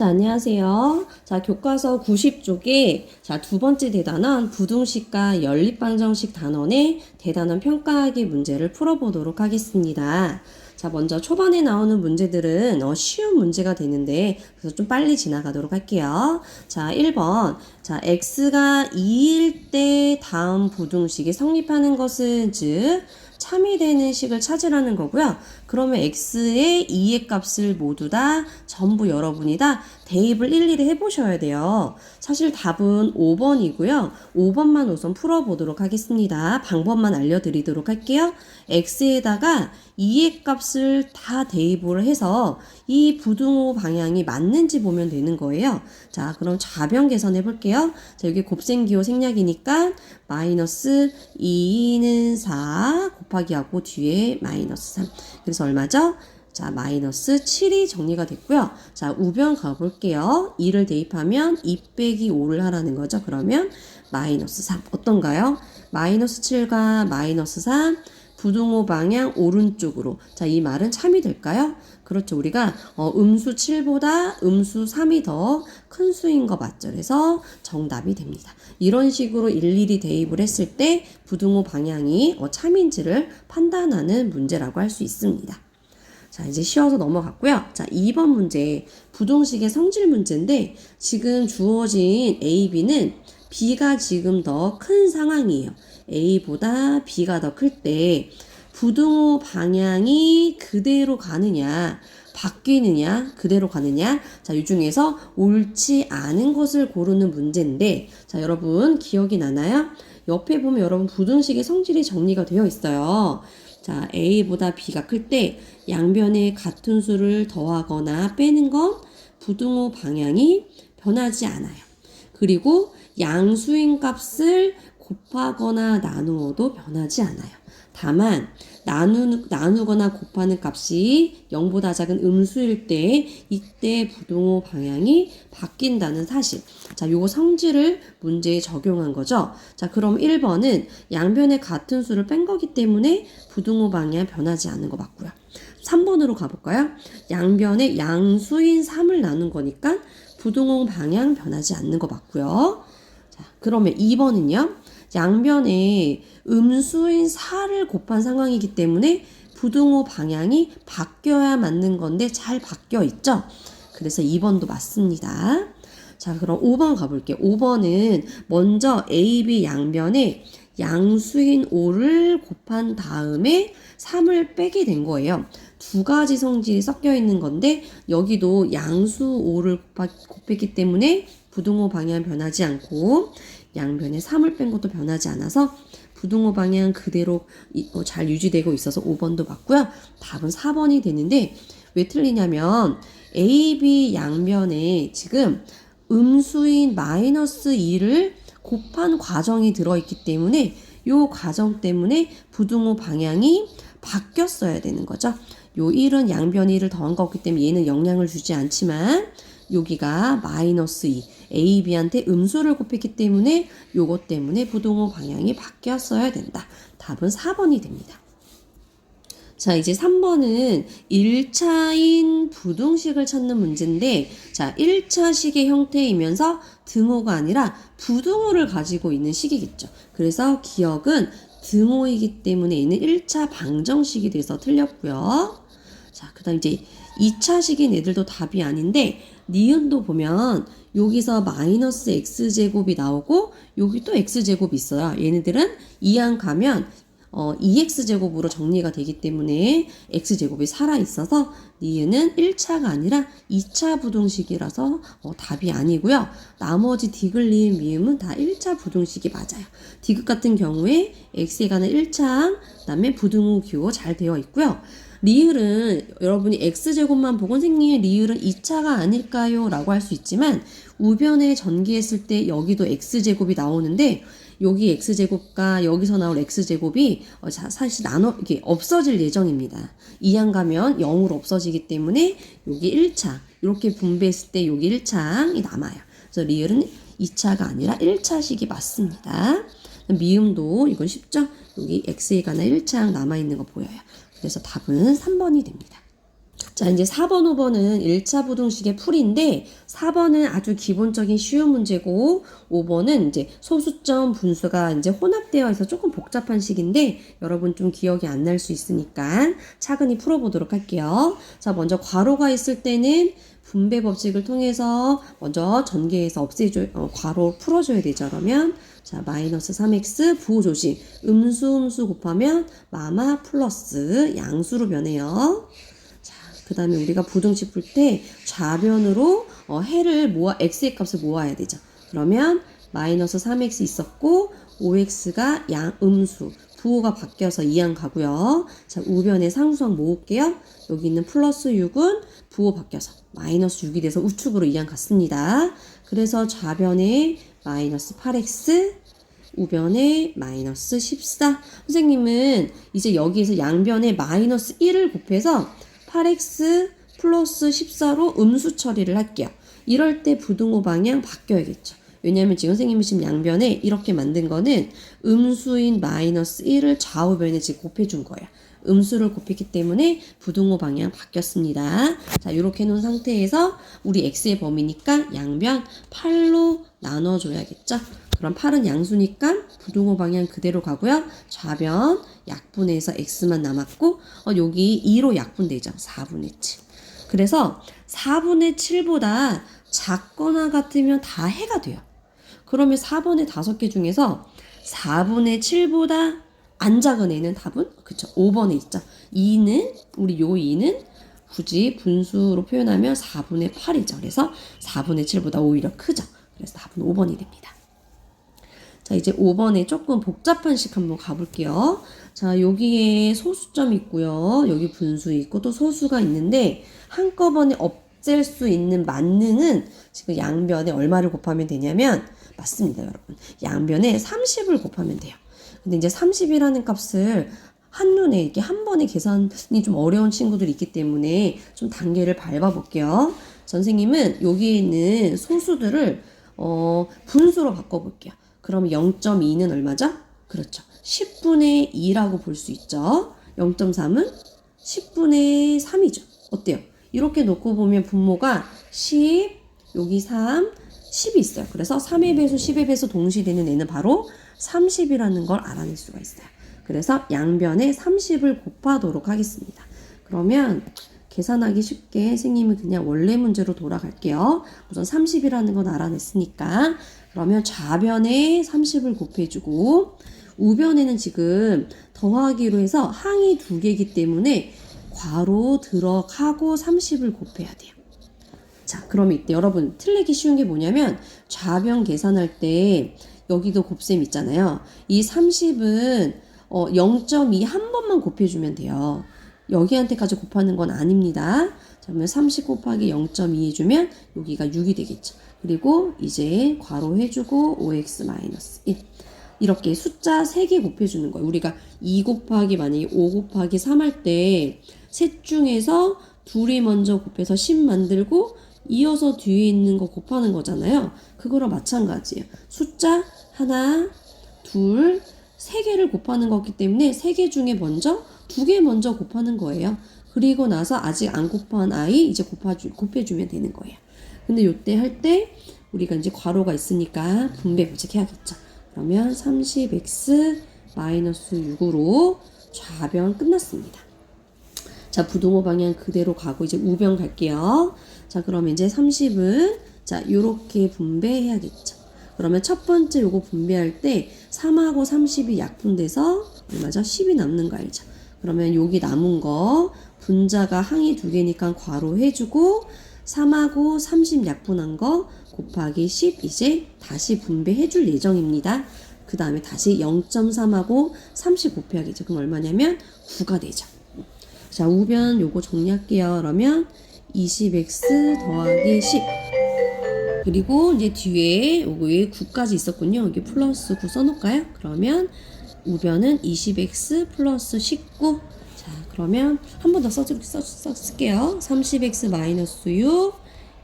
안녕하세요. 자, 교과서 90쪽에 두 번째 대단원 부등식과 연립방정식 단원의 대단원 평가하기 문제를 풀어보도록 하겠습니다. 자, 먼저 초반에 나오는 문제들은 쉬운 문제가 되는데 그래서 좀 빨리 지나가도록 할게요. 자, 1번. 자, x가 2일 때 다음 부등식이 성립하는 것은 즉 참이되는 식을 찾으라는 거고요. 그러면 x의 2의 값을 모두 다 전부 여러분이 다 대입을 일일이 해보셔야 돼요. 사실 답은 5번이고요. 5번만 우선 풀어보도록 하겠습니다. 방법만 알려드리도록 할게요. x에다가 2의 값을 다 대입을 해서 이 부등호 방향이 맞는지 보면 되는 거예요. 자, 그럼 좌변 계산해 볼게요. 자, 여기 곱셈기호 생략이니까 마이너스 2는 4 곱하기 하고 뒤에 마이너스 3. 그래서 얼마죠? 자, 마이너스 7이 정리가 됐고요. 자, 우변 가볼게요. 2를 대입하면 2 빼기 5를 하라는 거죠. 그러면 마이너스 3. 어떤가요? 마이너스 7과 마이너스 3. 부등호 방향 오른쪽으로. 자, 이 말은 참이 될까요? 그렇죠. 우리가 음수 7보다 음수 3이 더 큰 수인 거 맞죠? 그래서 정답이 됩니다. 이런 식으로 일일이 대입을 했을 때 부등호 방향이 참인지를 판단하는 문제라고 할 수 있습니다. 자, 이제 쉬워서 넘어갔고요. 자, 2번 문제. 부등식의 성질 문제인데 지금 주어진 A, B는 B가 지금 더 큰 상황이에요. A보다 B가 더 클 때 부등호 방향이 그대로 가느냐 바뀌느냐 그대로 가느냐. 자, 이 중에서 옳지 않은 것을 고르는 문제인데 자, 여러분 기억이 나나요? 옆에 보면 여러분 부등식의 성질이 정리가 되어 있어요. 자, A보다 B가 클 때 양변에 같은 수를 더하거나 빼는 건 부등호 방향이 변하지 않아요. 그리고 양수인 값을 곱하거나 나누어도 변하지 않아요. 다만 나누거나 곱하는 값이 0보다 작은 음수일 때 이때 부등호 방향이 바뀐다는 사실. 자, 요거 성질을 문제에 적용한 거죠. 자, 그럼 1번은 양변에 같은 수를 뺀 거기 때문에 부등호 방향 변하지 않는 거 맞고요. 3번으로 가볼까요? 양변에 양수인 3을 나눈 거니까 부등호 방향 변하지 않는 거 맞고요. 자, 그러면 2번은요. 양변에 음수인 4를 곱한 상황이기 때문에 부등호 방향이 바뀌어야 맞는 건데 잘 바뀌어 있죠? 그래서 2번도 맞습니다. 자, 그럼 5번 가볼게요. 5번은 먼저 A, B 양변에 양수인 5를 곱한 다음에 3을 빼게 된 거예요. 두 가지 성질이 섞여 있는 건데 여기도 양수 5를 곱했기 때문에 부등호 방향 변하지 않고 양변에 3을 뺀 것도 변하지 않아서 부등호 방향 그대로 잘 유지되고 있어서 5번도 맞고요. 답은 4번이 되는데 왜 틀리냐면 A, B 양변에 지금 음수인 마이너스 2를 곱한 과정이 들어있기 때문에 이 과정 때문에 부등호 방향이 바뀌었어야 되는 거죠. 요 1은 양변 1을 더한 거기 때문에 얘는 영향을 주지 않지만 여기가 마이너스 2 A, B한테 음수를 곱했기 때문에 요것 때문에 부등호 방향이 바뀌었어야 된다. 답은 4번이 됩니다. 자, 이제 3번은 1차인 부등식을 찾는 문제인데 자, 1차식의 형태이면서 등호가 아니라 부등호를 가지고 있는 식이겠죠. 그래서 기억은 등호이기 때문에 얘는 1차 방정식이 돼서 틀렸고요. 자, 그 다음 이제 2차식인 애들도 답이 아닌데 니은도 보면 여기서 마이너스 x제곱이 나오고 여기 또 x제곱이 있어요. 얘네들은 2항 가면 2x제곱으로 정리가 되기 때문에 x제곱이 살아있어서 니은은 1차가 아니라 2차 부등식이라서 답이 아니고요. 나머지 디귿, 미음은 다 1차 부등식이 맞아요. 디귿 같은 경우에 x에 관한 1차항, 그 다음에 부등호 기호 잘 되어 있고요. 리을은 여러분이 x제곱만 보고 선생님 리을은 2차가 아닐까요? 라고 할 수 있지만 우변에 전개했을 때 여기도 x제곱이 나오는데 여기 x제곱과 여기서 나올 x제곱이 사실 이게 없어질 예정입니다. 2항 가면 0으로 없어지기 때문에 여기 1차 이렇게 분배했을 때 여기 1차항이 남아요. 그래서 리을은 2차가 아니라 1차식이 맞습니다. 미음도 이건 쉽죠? 여기 x에 관한 1차항 남아있는 거 보여요. 그래서 답은 3번이 됩니다. 자, 이제 4번, 5번은 1차 부등식의 풀인데 4번은 아주 기본적인 쉬운 문제고 5번은 이제 소수점 분수가 이제 혼합되어 있어 조금 복잡한 식인데 여러분 좀 기억이 안 날 수 있으니까 차근히 풀어보도록 할게요. 자, 먼저 괄호가 있을 때는 분배 법칙을 통해서 먼저 전개해서 괄호 풀어줘야 되죠. 그러면 자, 마이너스 3x 부호조식 음수 곱하면 마마 플러스 양수로 변해요. 그 다음에 우리가 부등식 풀 때 좌변으로 해를 x의 값을 모아야 되죠. 그러면 마이너스 3x 있었고 5x가 음수 부호가 바뀌어서 이항 가고요. 자, 우변에 상수항 모을게요. 여기 있는 플러스 6은 부호 바뀌어서 마이너스 6이 돼서 우측으로 이항 갔습니다. 그래서 좌변에 마이너스 8x 우변에 마이너스 14. 선생님은 이제 여기에서 양변에 마이너스 1을 곱해서 8x 플러스 14로 음수 처리를 할게요. 이럴 때 부등호 방향 바뀌어야겠죠. 왜냐하면 지금 선생님이 지금 양변에 이렇게 만든 거는 음수인 마이너스 1을 좌우변에 지금 곱해준 거예요. 음수를 곱했기 때문에 부등호 방향 바뀌었습니다. 자, 이렇게 해놓은 상태에서 우리 x의 범위니까 양변 8로 나눠줘야겠죠. 그럼 8은 양수니까 부등호 방향 그대로 가고요. 좌변 약분해서 x만 남았고 여기 2로 약분되죠. 4분의 7. 그래서 4분의 7보다 작거나 같으면 다 해가 돼요. 그러면 4번의 5개 중에서 4분의 7보다 안 작은 애는 답은 그쵸 5번에 있죠. 2는 우리 요 2는 굳이 분수로 표현하면 4분의 8이죠. 그래서 4분의 7보다 오히려 크죠. 그래서 답은 5번이 됩니다. 자, 이제 5번에 조금 복잡한 식 한번 가볼게요. 자, 여기에 소수점 있고요. 여기 분수 있고 또 소수가 있는데 한꺼번에 없앨 수 있는 만능은 지금 양변에 얼마를 곱하면 되냐면 맞습니다, 여러분. 양변에 30을 곱하면 돼요. 근데 이제 30이라는 값을 한눈에 이렇게 한 번에 계산이 좀 어려운 친구들이 있기 때문에 좀 단계를 밟아볼게요. 선생님은 여기에 있는 소수들을 분수로 바꿔볼게요. 그럼 0.2는 얼마죠? 그렇죠. 10분의 2라고 볼 수 있죠. 0.3은 10분의 3이죠. 어때요? 이렇게 놓고 보면 분모가 10, 여기 3, 10이 있어요. 그래서 3의 배수, 10의 배수 동시에 되는 애는 바로 30이라는 걸 알아낼 수가 있어요. 그래서 양변에 30을 곱하도록 하겠습니다. 그러면 계산하기 쉽게 선생님은 그냥 원래 문제로 돌아갈게요. 우선 30이라는 건 알아냈으니까 그러면 좌변에 30을 곱해주고 우변에는 지금 더하기로 해서 항이 2개이기 때문에 괄호 들어가고 30을 곱해야 돼요. 자, 그럼 이때 여러분 틀리기 쉬운 게 뭐냐면 좌변 계산할 때 여기도 곱셈 있잖아요. 이 30은 0.2 한 번만 곱해주면 돼요. 여기한테까지 곱하는 건 아닙니다. 자, 그러면 30 곱하기 0.2 해주면 여기가 6이 되겠죠. 그리고 이제 괄호 해주고 5x-1 이렇게 숫자 3개 곱해주는 거예요. 우리가 2 곱하기 만약에 5 곱하기 3 할 때 셋 중에서 둘이 먼저 곱해서 10 만들고 이어서 뒤에 있는 거 곱하는 거잖아요. 그거랑 마찬가지예요. 숫자 하나, 둘, 3개를 곱하는 거기 때문에 3개 중에 먼저 2개 먼저 곱하는 거예요. 그리고 나서 아직 안 곱한 아이 이제 곱해주면 되는 거예요. 근데 요때 할 때 우리가 이제 괄호가 있으니까 분배 법칙 해야겠죠. 그러면 30x-6으로 좌변 끝났습니다. 자, 부등호 방향 그대로 가고 이제 우변 갈게요. 자, 그러면 이제 30은 자, 요렇게 분배해야겠죠. 그러면 첫 번째 요거 분배할 때 3하고 30이 약분돼서 얼마죠? 10이 남는 거 알죠? 그러면 여기 남은 거 분자가 항이 2개니까 괄호 해주고 3하고 30 약분한 거 곱하기 10 이제 다시 분배해 줄 예정입니다. 그 다음에 다시 0.3하고 30 곱해야겠죠. 그럼 얼마냐면 9가 되죠. 자, 우변 요거 정리할게요. 그러면 20x 더하기 10 그리고 이제 뒤에 요거에 9까지 있었군요. 여기 플러스 9 써놓을까요? 그러면 우변은 20x 플러스 19 자, 그러면 한 번 더 쓸게요. 30x 마이너스 6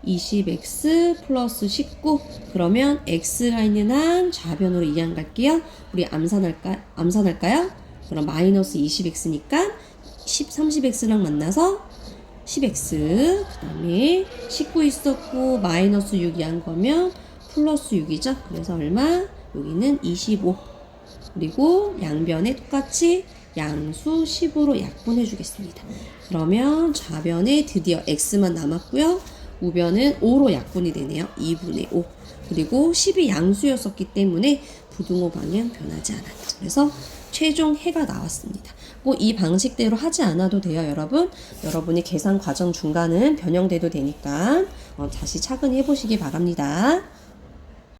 20x 플러스 19 그러면 x가 있는 한 좌변으로 이항 갈게요. 우리 암산할까요? 그럼 마이너스 20x니까 30x랑 만나서 10x 그 다음에 19 있었고 마이너스 6이 한 거면 플러스 6이죠. 그래서 얼마? 여기는 25. 그리고 양변에 똑같이 양수 10으로 약분해 주겠습니다. 그러면 좌변에 드디어 x만 남았고요. 우변은 5로 약분이 되네요. 2분의 5. 그리고 10이 양수였었기 때문에 부등호 방향 변하지 않았죠. 그래서 최종 해가 나왔습니다. 꼭 이 방식대로 하지 않아도 돼요, 여러분. 여러분이 계산 과정 중간은 변형돼도 되니까 다시 차근히 해보시기 바랍니다.